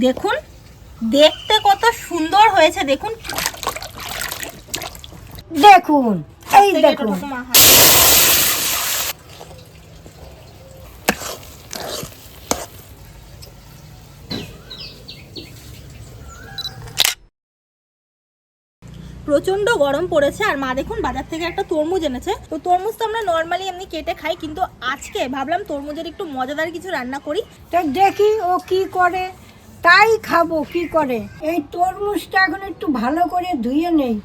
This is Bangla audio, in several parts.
দেখুন দেখতে কত সুন্দর হয়েছে। দেখুন দেখুন, এই দেখুন। প্রচন্ড গরম পড়েছে আর মা দেখুন বাজার থেকে একটা তরমুজ এনেছে। তো তরমুজ তো আমরা নর্মালি এমনি কেটে খাই, কিন্তু আজকে ভাবলাম তরমুজের একটু মজাদার কিছু রান্না করি। তো দেখি ও কি করে, তাই খাবো কি করে। এই তরমুজটা এখন একটু ভালো করে ধুয়ে নেই।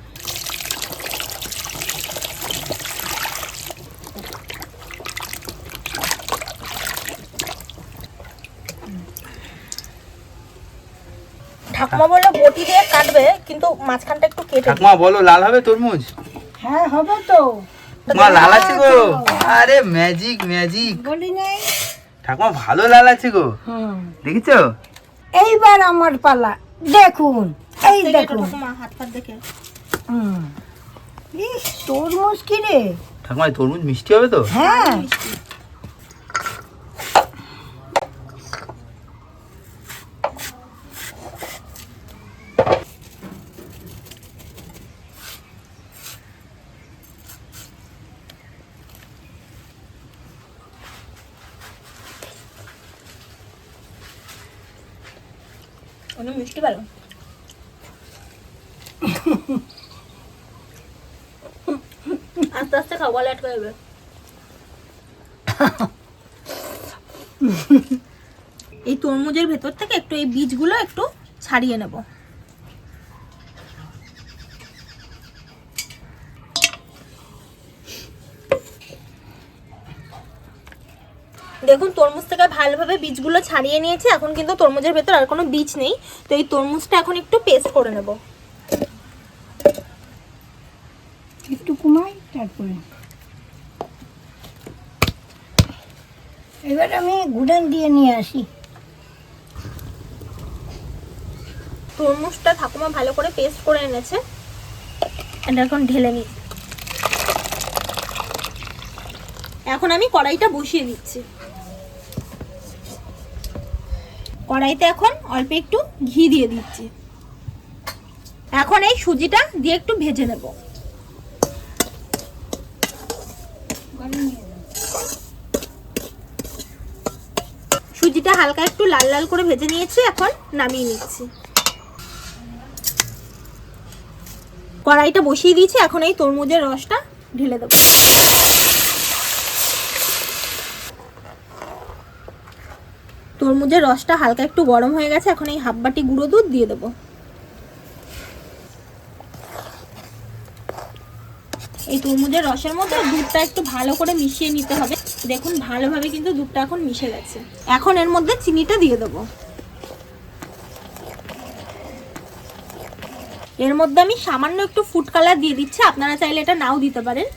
ঠাকুমা বললো বটি দিয়ে কাটবে, কিন্তু মাঝখানটা একটু কেটে দিই। ঠাকুমা বলো লাল হবে তরমুজ? হ্যাঁ হবে তো। ঠাকুমা লাল আছে গো। আরে ম্যাজিক ম্যাজিক, বলি নেই। ঠাকুমা ভালো লাল আছে গো। হুম, দেখেছো? এইবার আমার পালা। দেখুন, এই দেখুন। ঠাকুমা হাত পা দেখে। হুম, ইস তরমুজ কি রে? ঠাকুমা এই তরমুজ মিষ্টি হবে তো? হ্যাঁ, অনেক মিষ্টি ভালো। আস্তে আস্তে খাও, গলা আটকে যাবে। এই তরমুজের ভেতর থেকে একটু এই বীজগুলো একটু ছাড়িয়ে নেব। দেখুন তরমুজ থেকে ভালোভাবে বীজগুলো ছাড়িয়ে নিয়েছি। এখন কিন্তু তরমুজের ভেতর আর কোনো বীজ নেই। তো এই তরমুজটা এখন একটু পেস্ট করে নেব। একটু কমাই তারপরে। এবার আমি গুড়ান দিয়ে নিয়ে আসি। তরমুজটা ঠাকুমা ভালো করে পেস্ট করে এনেছে, এটা এখন ঢেলে নিই। এখন আমি কড়াইটা বসিয়ে দিচ্ছি। কড়াইতে এখন অল্প একটু ঘি দিয়ে দিচ্ছি। এখন এই সুজিটা দিয়ে একটু ভেজে নেব। সুজিটা হালকা একটু লাল লাল করে ভেজে নিয়েছি, এখন নামিয়ে নিচ্ছি। কড়াইটা বসিয়ে দিয়েছি, এখন এই তরমুজের রসটা ঢেলে দেবো। তরমুজের রসটা হালকা একটু গরম হয়ে গেছে, এখন এই হাফ বাটি গুঁড়ো দুধ দিয়ে দেবো। এই তরমুজের রসের মধ্যে দুধটা একটু ভালো করে মিশিয়ে নিতে হবে। দেখুন ভালোভাবে কিন্তু দুধটা এখন মিশে গেছে। এখন এর মধ্যে চিনিটা দিয়ে দেবো। এর মধ্যে আমি সামান্য একটু ফুড কালার দিয়ে দিচ্ছি, আপনারা চাইলে এটা নাও দিতে পারেন।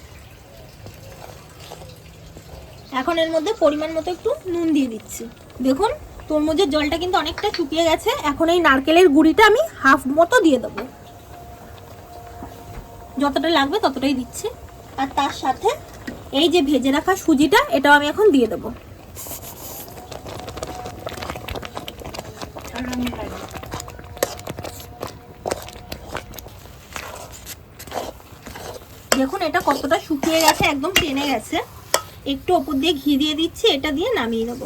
এখন এর মধ্যে পরিমাণ মতো একটু নুন দিয়ে দিচ্ছি। দেখুন তরমুজের জলটা কিন্তু অনেকটা শুকিয়ে গেছে। এখন এই নারকেলের গুঁড়িটা আমি হাফ মতো দিয়ে দেবো, যতটা লাগবে ততটাই দিচ্ছি। আর তার সাথে এই যে ভেজে রাখা সুজিটা, এটাও আমি এখন দিয়ে দেবো। দেখুন এটা কতটা শুকিয়ে গেছে, একদম টেনে গেছে। একটু ওপর দিয়ে ঘি দিয়ে দিচ্ছি, এটা দিয়ে নামিয়ে নেব।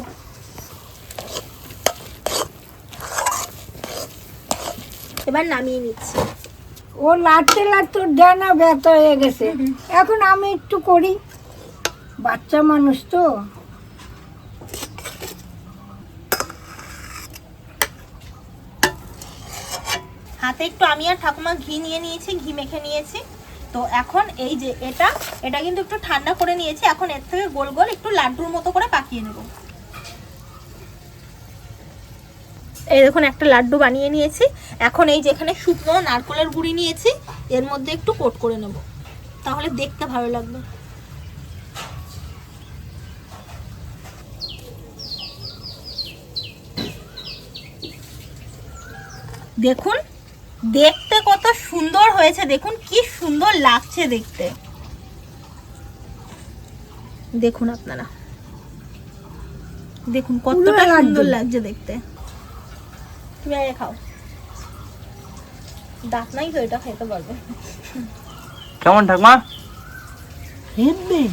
এবার নামিয়ে নিচ্ছি। ও লাড়তে লাড়তে ডানা ব্যথা হয়ে গেছে। এখন আমি একটু করি, বাচ্চা মানুষ তো। হাতে একটু আমি আর ঠাকুমা ঘি নিয়ে নিয়েছি, ঘি মেখে নিয়েছি। তো এখন এই যে এটা কিন্তু একটু ঠান্ডা করে নিয়েছি। এখন এর থেকে গোল গোল একটু লাড্ডুর মতো করে পাকিয়ে নেব। এই দেখুন একটা লাড্ডু বানিয়ে নিয়েছি। এখন এই যেখানে শুকনো নারকেলের গুঁড়ি নিয়েছি, এর মধ্যে একটু কোট করে নেব, তাহলে দেখতে ভালো লাগবে। দেখুন দেখতে কত সুন্দর হয়েছে। দেখুন কি সুন্দর লাগছে দেখতে। দেখুন আপনারা, দেখুন কতটা সুন্দর লাগছে দেখতে। তুমি আগে খাও, দাঁত নাই তো এটা খেতে পারবে। কেমন ঠাকুমা? হেব্বি,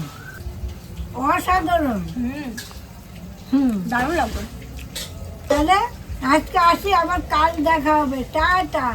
অসাধারণ। দারুণ লাগবে। তাহলে আজকে আসি, আবার কাল দেখা হবে। টাটা।